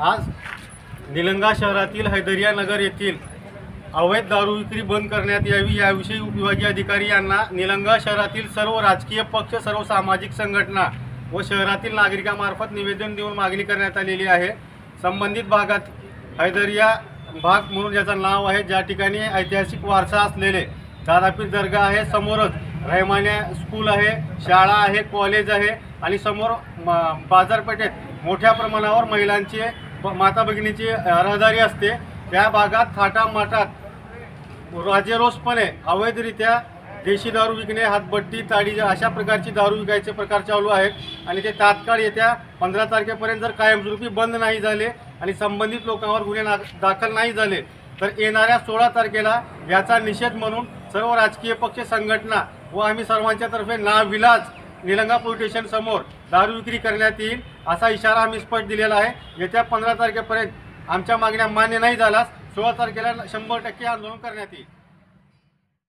आज निलंगा शहरातील हैदरिया नगर येथील अवैध दारू विक्री बंद करण्यात यावी याविषयी उपविभागीय अधिकारी यांना निलंगा शहरातील सर्व राजकीय पक्ष, सर्व सामाजिक संघटना व शहरातील नागरिकांमार्फत निवेदन देऊन मागणी करण्यात आलेली आहे। संबंधित भागात हैदरिया भाग म्हणून ज्याचं नाव आहे, ज्या ठिकाणी ऐतिहासिक वारसा असलेले दादापीर दर्गा आहे, समोरच रहमानिया स्कूल आहे, शाळा आहे, कॉलेज आहे आणि समोर बाजारपेठेत मोठ्या प्रमाणावर महिलांची माता भगिनीची रहदारी असते। त्या भागात थाटामाटात राजेरोसपणे अवैधरित्या देशी दारू विकणे, हातभट्टी, ताडी अशा प्रकारची दारू विकायचे प्रकार चालू आहेत आणि ते तात्काळ येत्या 15 तारखेपर्यंत जर कायमस्वरूपी बंद नाही झाले आणि संबंधित लोकांवर गुन्हे दाखल नाही झाले तर येणाऱ्या 16 तारखेला याचा निषेध म्हणून सर्व राजकीय पक्ष, संघटना व आम्ही सर्वांच्या तर्फे नाविलाज निलंगा पोलीस स्टेशन समोर दारू विक्री करण्यात येईल असा इशारा आम्ही स्पष्ट दिलेला आहे। येत्या 15 तारखेपर्यंत आमच्या मागण्या मान्य नाही झाल्यास 16 तारखेला 100% आंदोलन करण्यात येईल।